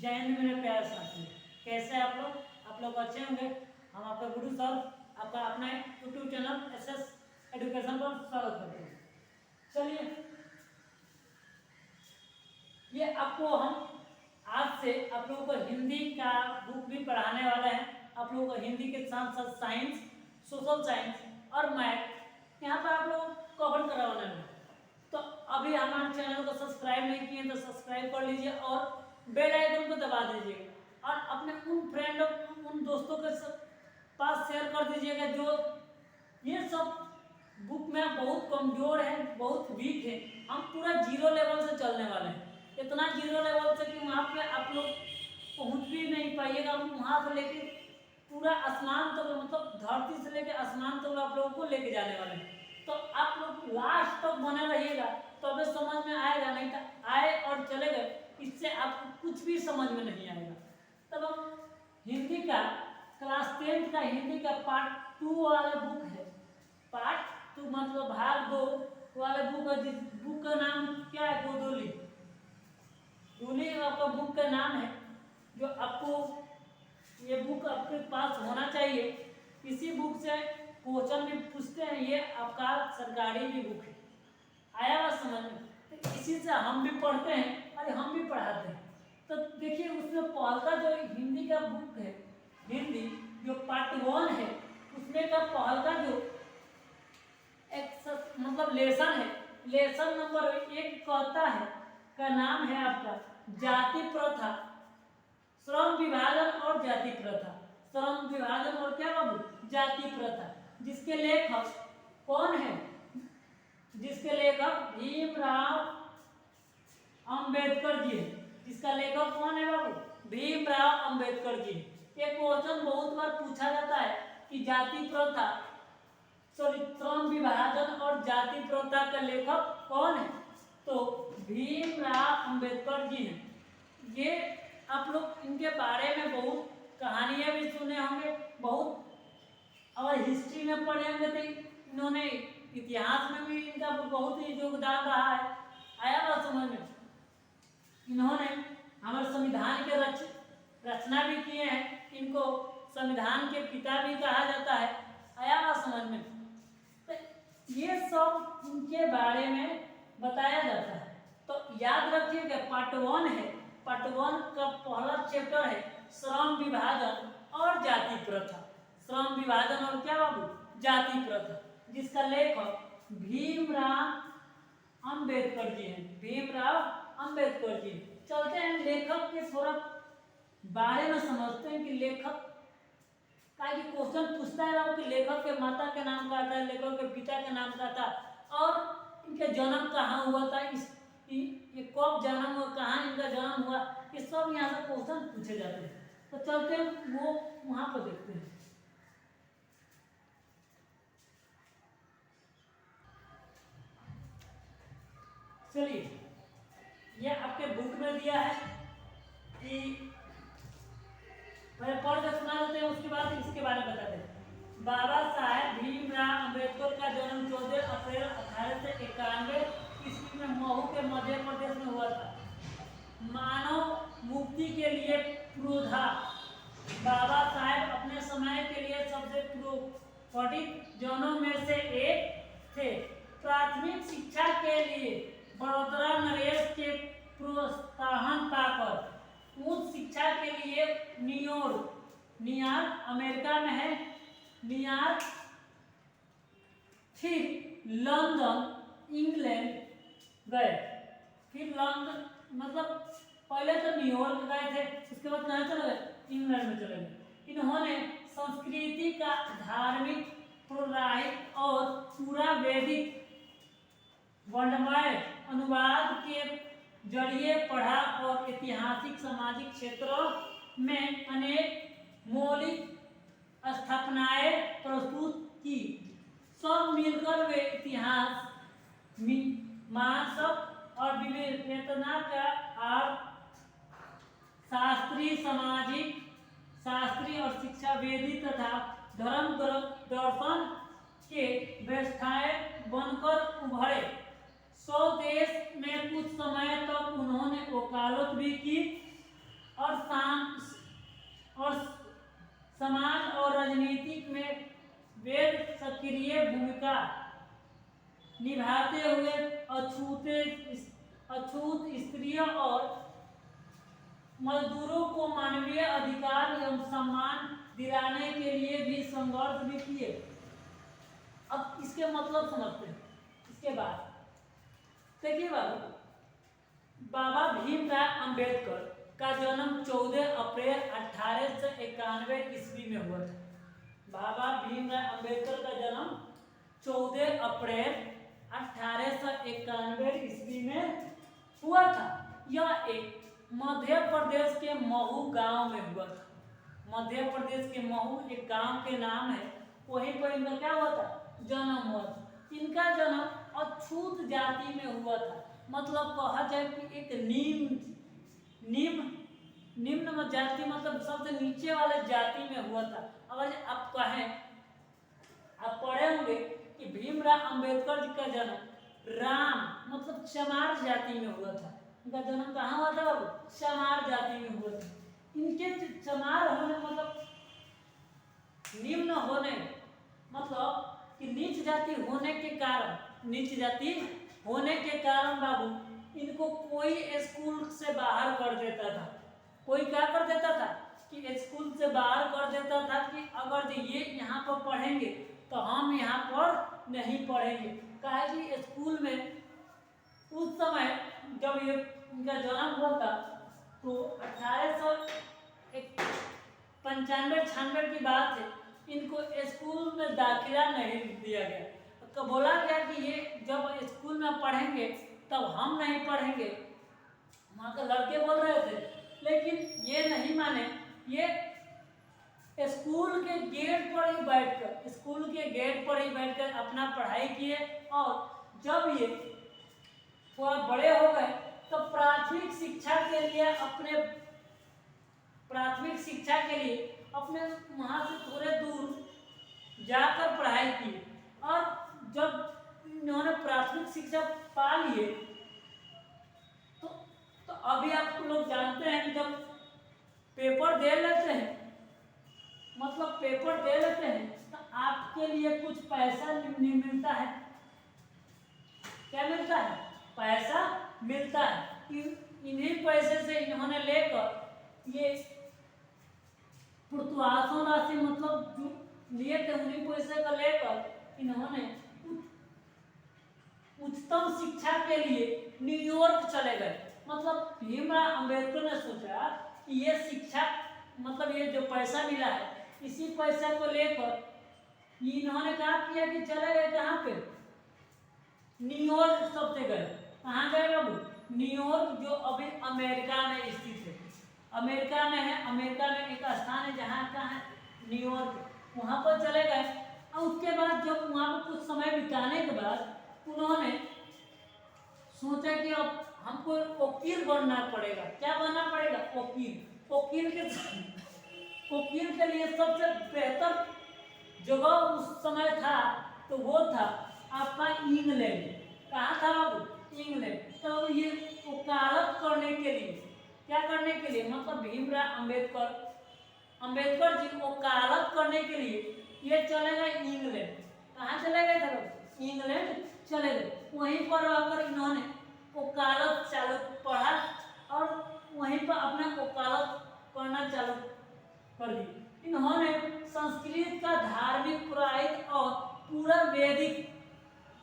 जय हिंद मेरे प्यारे साथी, कैसे आप लोग? आप लोग अच्छे होंगे। हम आपका गुरु सर आपका अपना यूट्यूब चैनल एसएस एजुकेशन पर स्वागत करते हैं। चलिए, ये आपको हम आज से आप लोगों को हिंदी का बुक भी पढ़ाने वाले हैं। आप लोगों को हिंदी के साथ साथ साइंस, सोशल साइंस और मैथ यहाँ पर आप लोग कवर करवाने हैं। तो अभी हमारे चैनल को सब्सक्राइब नहीं किए तो सब्सक्राइब कर लीजिए और बेल आइकन को दबा दीजिएगा और अपने उन फ्रेंड और उन दोस्तों के पास शेयर कर दीजिएगा जो ये सब बुक में बहुत कमजोर है, बहुत वीक है। हम पूरा जीरो लेवल से चलने वाले हैं, इतना जीरो लेवल से कि वहाँ पे आप लोग पहुँच भी नहीं पाइएगा। हम वहाँ से लेके पूरा आसमान तक, मतलब धरती से लेके आसमान तक आप लोगों को लेके जाने वाले हैं। तो आप लोग लास्ट तक बने रहिएगा तबे समझ में आएगा, नहीं तो आए और चले गए इससे आपको कुछ भी समझ में नहीं आएगा। तब हम हिंदी का क्लास 10 का हिंदी का पार्ट 2 वाला बुक है, पार्ट 2 मतलब भाग 2 वाले बुक है। जिस बुक का नाम क्या है? गोदोली। गोदोली आपका बुक का नाम है, जो आपको ये बुक आपके पास होना चाहिए। इसी बुक से क्वेश्चन भी पूछते हैं, ये आपका सरकारी भी बुक है। आया बात समझ में? तो इसी से हम भी पढ़ते हैं और हम भी पढ़ाते हैं। तो देखिए, उसमें पहला जो हिंदी का बुक है, हिंदी जो पार्ट 1 है, उसमें का पहला जो एक मतलब लेसन है, लेसन नंबर 1 कहता है का नाम है आपका जाति प्रथा, श्रम विभाजन और जाति प्रथा। श्रम विभाजन और क्या बाबू? जाति प्रथा। जिसके लेखक कौन है? जिसके लेखक भीमराव अंबेडकर जी है। जिसका लेखक कौन है बाबू? भीमराव अंबेडकर जी। ये क्वेश्चन बहुत बार पूछा जाता है कि जाति प्रथा, सॉरी, श्रम विभाजन और जाति प्रथा का लेखक कौन है? तो भीमराव अंबेडकर जी हैं। ये आप लोग इनके बारे में बहुत कहानियां भी सुने होंगे, बहुत और हिस्ट्री में पढ़े होंगे। तो इन्होंने इतिहास में भी इनका बहुत ही योगदान रहा है। आया बात समझ में? इन्होंने हमारे संविधान के रचना भी किए हैं। इनको संविधान के पिता भी कहा जाता है। आया बात समझ में? तो ये सब इनके बारे में बताया जाता है। तो याद रखिएगा, पार्ट 1 है। पार्ट 1 का पहला चैप्टर है श्रम विभाजन और जाति प्रथा। श्रम विभाजन और क्या बाबू? जाति प्रथा। जिसका लेखक भीमराव अंबेडकर जी हैं। भीमराव अंबेडकर जी। चलते हैं लेखक के थोड़ा बारे में समझते हैं कि लेखक का ये क्वेश्चन पूछता है कि लेखक के माता के नाम क्या था, लेखक के पिता के नाम क्या था और इनके जन्म कहाँ हुआ था, ये कब जन्म हुआ, कहाँ इनका जन्म हुआ, ये सब यहाँ से क्वेश्चन पूछे जाते हैं। तो चलते हैं वो वहाँ पर देखते हैं। चलिए, ये आपके बुक में दिया है कि मैं पढ़ के सुना देते हैं, उसके बाद इसके बारे में बताते हैं। बाबा साहेब भीमराव अंबेडकर का जन्म 14 अप्रैल 1891 ईस्वी में महू के मध्य प्रदेश में हुआ था। मानव मुक्ति के लिए पुरोधा बाबा साहेब अपने समय के लिए सबसे प्रोफिट जनों में से एक थे। प्राथमिक शिक्षा के लिए बड़ोदरा नरेश के प्रोत्साहन पाकर उच्च शिक्षा के लिए न्यूयॉर्क अमेरिका में है, न्यूयॉर्क, फिर लंदन इंग्लैंड गए। फिर लंदन मतलब पहले तो न्यूयॉर्क गए थे, उसके बाद कहाँ चले गए? इंग्लैंड में चले गए। इन्होंने संस्कृति का धार्मिक, पौराणिक और पूरा वैदिक वर्णमय अनुवाद के जरिए पढ़ा और ऐतिहासिक सामाजिक क्षेत्रों में अनेक मौलिक स्थापनाएं प्रस्तुत की। सब मिलकर वे इतिहास, मीमांसा और विवेचना का अर्थ शास्त्रीय, सामाजिक शास्त्रीय और शिक्षावेदी तथा धर्म दर्शन के व्यवस्थाएं बनकर उभरे। स्वदेश में कुछ समय तक उन्होंने वकालत भी की और निभाते हुए अछूत स्त्रियों और मजदूरों को मानवीय अधिकार एवं सम्मान दिलाने के लिए भी संघर्ष भी किए। अब इसके मतलब समझते हैं। इसके बाद देखिए बाबा भीमराव अंबेडकर का जन्म 14 अप्रैल 1891 ईस्वी में हुआ था। बाबा भीमराव अंबेडकर का जन्म 14 अप्रैल 1891 ईस्वी में हुआ था। यह एक मध्य प्रदेश के महू गांव में हुआ था। मध्य प्रदेश के महू एक गांव के नाम है, वहीं पर इनका क्या हुआ था, जन्म हुआ था। इनका जन्म अछूत जाति में हुआ था, मतलब कहा जाए कि एक निम्न जाति, मतलब सबसे नीचे वाले जाति में हुआ था। अगर आप कहें, आप पढ़े होंगे कि भीमराव अंबेडकर जी का जन्म राम मतलब चमार जाति में हुआ था। इनका जन्म कहाँ हुआ था बाबू, चमार जाति में हुआ था। इनके चमार होने मतलब निम्न होने, मतलब कि नीच जाति होने के कारण बाबू इनको कोई स्कूल से बाहर कर देता था। कोई क्या कर देता था कि स्कूल से बाहर कर देता था कि अगर ये यहाँ पर पढ़ेंगे तो हम यहाँ पर नहीं पढ़ेंगे। कहा कि स्कूल में उस समय जब ये इनका जन्म हुआ था तो 1895-96 की बात है, इनको स्कूल में दाखिला नहीं दिया गया। तो बोला गया कि ये जब स्कूल में पढ़ेंगे तब हम नहीं पढ़ेंगे। वहाँ के लड़के बोल रहे थे, लेकिन ये नहीं माने। ये स्कूल के गेट पर ही बैठकर अपना पढ़ाई किए। और जब ये थोड़ा बड़े हो गए तो प्राथमिक शिक्षा के लिए अपने वहाँ से थोड़े दूर जाकर पढ़ाई की। और जब इन्होंने प्राथमिक शिक्षा पा लिए तो अभी आप लोग जानते हैं कि जब पेपर दे लेते हैं, तो आपके लिए कुछ पैसा नहीं मिलता है। क्या मिलता है, पैसा मिलता है। इन्हीं पैसे से इन्होंने लेकर ये प्रोत्साहन राशि मतलब जो लिए थे उन्हीं पैसे का लेकर इन्होंने उच्चतम शिक्षा के लिए न्यूयॉर्क चले गए। मतलब भीमराव अंबेडकर ने सोचा कि ये शिक्षा मतलब ये जो पैसा मिला है इसी पैसे को लेकर इन्होंने कहा किया कि चले गए कहाँ पे, न्यूयॉर्क सबसे गए। कहाँ गए बाबू, न्यूयॉर्क, जो अभी अमेरिका में स्थित है। अमेरिका में एक स्थान है जहाँ का है न्यूयॉर्क, वहाँ पर चले गए। और उसके बाद जब वहाँ पर कुछ समय बिताने के बाद उन्होंने सोचा कि अब हमको वकील बनना पड़ेगा। क्या बनना पड़ेगा, वकील के लिए सबसे बेहतर जगह उस समय था तो वो था आपका इंग्लैंड। कहाँ था बाबू, इंग्लैंड। तो ये वकालत करने के लिए, क्या करने के लिए, मतलब भीमराव अंबेडकर जी वकालत करने के लिए ये चले गए इंग्लैंड। कहाँ चले गए थे बाबू, इंग्लैंड चले गए। वहीं पर रहकर इन्होंने वकालत चालू पढ़ा और वहीं पर अपना वकालत करना चालू कर दी। इन्होंने संस्कृत का धार्मिक पुराहित और पूरा वैदिक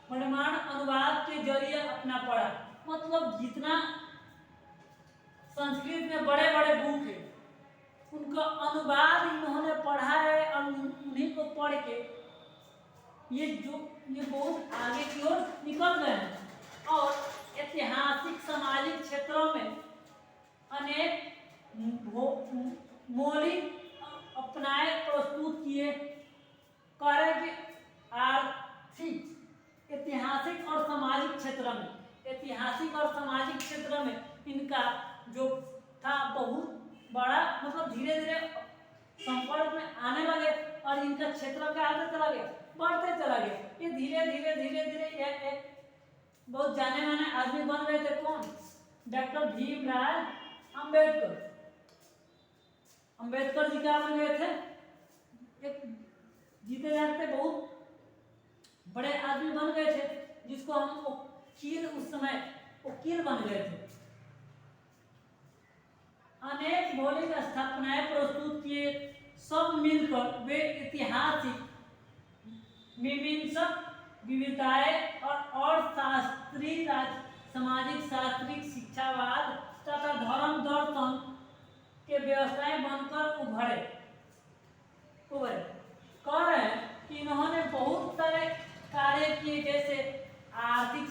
परिमाण अनुवाद के जरिए अपना पढ़ा। मतलब जितना संस्कृत में बड़े बड़े बुक है उनका अनुवाद इन्होंने पढ़ा है और उन्हीं को पढ़ के ये बहुत आगे की ओर निकल गए हैं। और ऐतिहासिक सामाजिक क्षेत्रों में अनेक मौलिक अपनाए प्रस्तुत किए। कार्य के आर्थिक, ऐतिहासिक और सामाजिक क्षेत्र में इनका जो था बहुत बड़ा, मतलब धीरे धीरे संपर्क में आने लगे और इनका क्षेत्र क्या आगे चला गया, बढ़ते चला गया। ये धीरे धीरे ये एक बहुत जाने माने आदमी बन गए थे। कौन, डॉक्टर भीमराव अंबेडकर जी क्या बन गए थे, एक जीते जागते बहुत बड़े आदमी बन गए थे। जिसको हम वकील, उस समय वकील बन गए थे। अनेक मौलिक स्थापनाएं प्रस्तुत किए, सब मिलकर वे ऐतिहासिक मीमांसक विविधताएं और शास्त्रीय सामाजिक शास्त्रीय शिक्षावाद तथा धर्म दर्शन के व्यवसाय बनकर उभरे। कह रहे हैं कि इन्होंने बहुत सारे कार्य किए, जैसे आर्थिक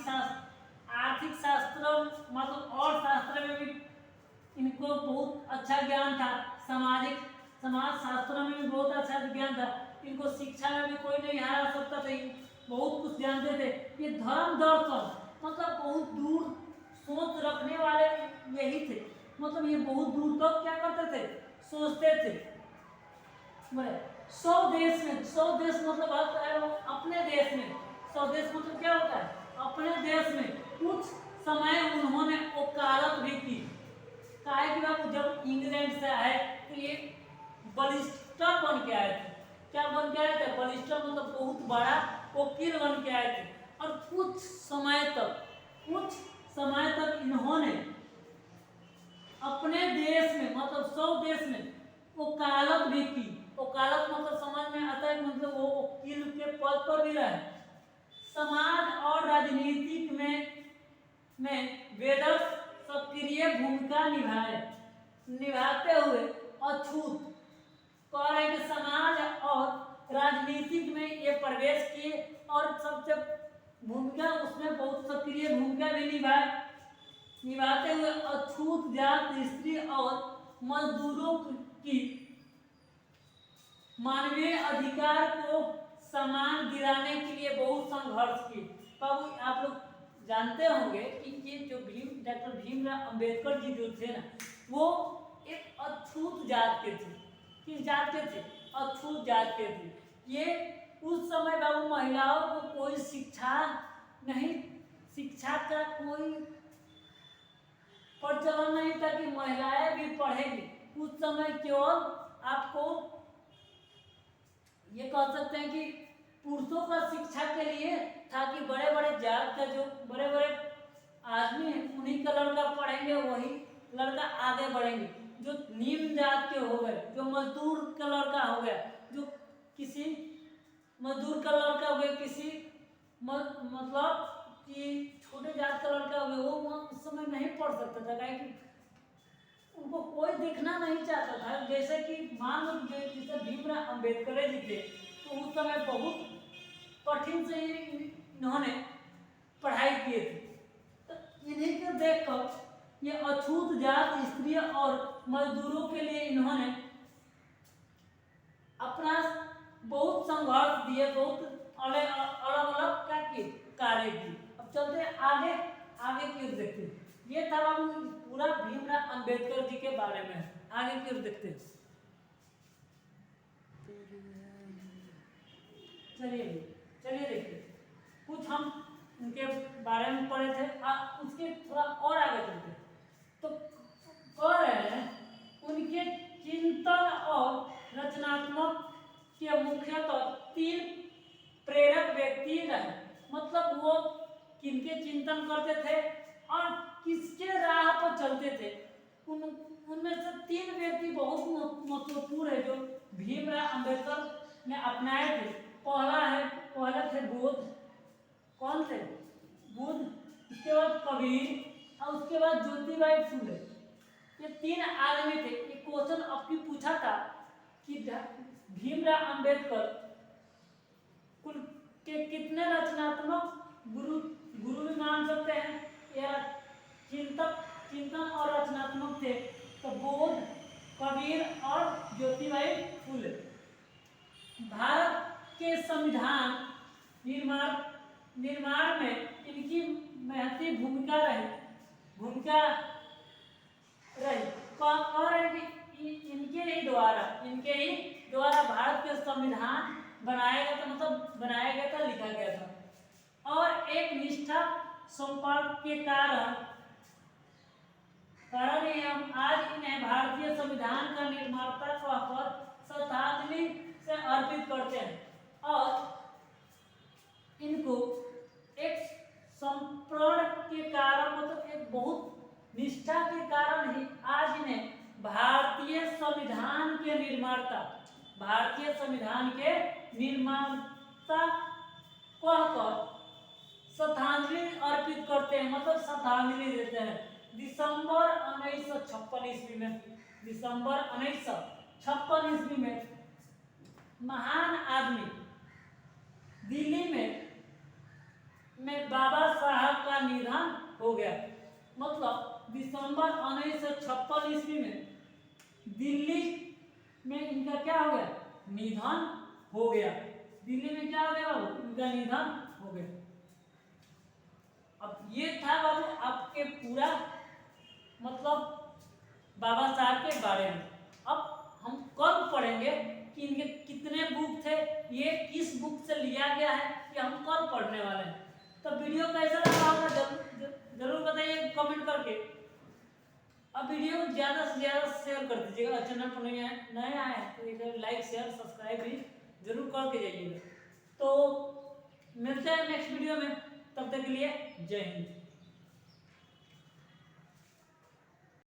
शास्त्र मतलब और शास्त्र में भी इनको बहुत अच्छा ज्ञान था, समाज शास्त्र में भी बहुत अच्छा ज्ञान था, इनको शिक्षा में भी कोई नहीं हरा सकता था, बहुत कुछ जानते थे। ये धर्म दर्शन मतलब बहुत दूर सोच रखने वाले यही थे, मतलब ये बहुत दूर तक क्या करते थे, सोचते थे। स्वदेश में, स्वदेश मतलब अपने देश में, स्वदेश मतलब क्या होता है, अपने देश में कुछ समय उन्होंने वकालत भी की। काहे कि बाबू जब इंग्लैंड से आए तो ये बलिस्टर बन के आए थे। क्या बन के आए थे, बलिस्टर मतलब बहुत बड़ा वकील बन के आए थे। और कुछ समय तक इन्होंने अपने देश में मतलब स्वदेश में वकालत भी की। वकालत मतलब समझ में आता है, मतलब वो वकील के पद पर भी रहे। समाज और राजनीति में वेदस सक्रिय भूमिका निभाते हुए अछूत कह रहे हैं कि समाज और राजनीतिक में ये प्रवेश किए और सबसे भूमिका उसमें बहुत सक्रिय भूमिका भी निभाते हुए अछूत जात, स्त्री और मजदूरों की मानवीय अधिकार को समान दिलाने के लिए बहुत संघर्ष किए। बाबू आप लोग जानते होंगे कि ये जो डॉक्टर भीमराव अंबेडकर जी जो थे ना, वो एक अछूत जात के थे। किस जात के थे, अछूत जात के थे। ये उस समय बाबू महिलाओं को कोई शिक्षा का कोई प्रचलन नहीं था कि महिलाएं भी पढ़ेगी। उस समय केवल आपको ये कह सकते हैं कि पुरुषों का शिक्षा के लिए था कि बड़े बड़े जात का जो बड़े बड़े आदमी हैं उन्हीं का लड़का पढ़ेंगे, वही लड़का आगे बढ़ेंगे। जो निम्न जात के हो गए, जो मजदूर का लड़का हो गया, जो किसी मजदूर का लड़का हो गया, किसी मतलब कि छोटे जात का लड़का हो गया, वो उस समय नहीं पढ़ सकता था, काहे कि उनको कोई देखना नहीं चाहता था। जैसे कि मान लो जैसे भीमराव अंबेडकर जी थे, तो उस समय बहुत कठिन से इन्होंने पढ़ाई किए थे। तो इन्हीं को देखकर ये अछूत जात, स्त्री और मजदूरों के लिए इन्होंने अपना बहुत संघर्ष दिए, बहुत अलग क्या किए, कार्य किए। अब चलते हैं आगे की ओर देखते हैं। ये था पूरा भीमराव अंबेडकर जी के बारे में। आगे की ओर देखते हैं। चलिए देखिए, कुछ हम उनके बारे में पढ़े थे, उसके थोड़ा और आगे चलते हैं। तो कह रहे हैं उनके चिंतन और रचनात्मक के मुख्यतः 3 प्रेरक व्यक्ति रहे। मतलब वो किनके चिंतन करते थे और किसके राह पर चलते थे, उनमें से 3 व्यक्ति बहुत महत्वपूर्ण है जो भीमराव अंबेडकर ने अपनाए थे। पहला थे बुद्ध। कौन थे? बुद्ध। उसके बाद कबीर और उसके बाद ज्योतिबाई फुले। ये 3 आदमी थे। ये क्वेश्चन अब भी पूछा था कि भीमराव अंबेडकर कुल के कितने रचनात्मक गुरु भी मान सकते हैं या चिंतन और रचनात्मक थे? तो बुद्ध, कबीर और ज्योतिबाई फुले। भारत के संविधान निर्माण में इनकी महती भूमिका रही। कह रहे कि इनके ही द्वारा भारत के संविधान बनाया गया था, मतलब बनाया गया था, लिखा गया था। और एक निष्ठा संपर्क के कारण हम आज इन्हें भारतीय संविधान का निर्माता कहकर श्रद्धांजलि से अर्पित करते हैं और इनको एक समर्पण के कारण मतलब एक बहुत निष्ठा के कारण ही आज इन्हें भारतीय संविधान के निर्माता कहकर श्रद्धांजलि अर्पित करते हैं, मतलब श्रद्धांजलि देते हैं। दिसंबर 1956 ईस्वी में, दिसंबर 1956 ईस्वी में महान आदमी दिल्ली में बाबा साहब का निधन हो गया। मतलब दिसंबर 1956 ईस्वी में दिल्ली में इनका क्या हो गया, निधन हो गया। दिल्ली में क्या हो गया बाबू, इनका निधन हो गया। अब ये था बाबू आपके पूरा मतलब बाबा साहब के बारे में। अब हम कल पढ़ेंगे कि इनके कितने बुक थे, ये किस बुक से लिया गया है, कि हम कल पढ़ने वाले हैं। तो वीडियो कैसा लगा होगा जरूर बताइए कमेंट करके। अब वीडियो को ज़्यादा से ज़्यादा शेयर कर दीजिएगा। चैनल पर नए आए हैं तो इधर लाइक शेयर सब्सक्राइब भी जरूर करके जाइएगा। तो मिलते हैं नेक्स्ट वीडियो में, तब तक के लिए जय हिंद।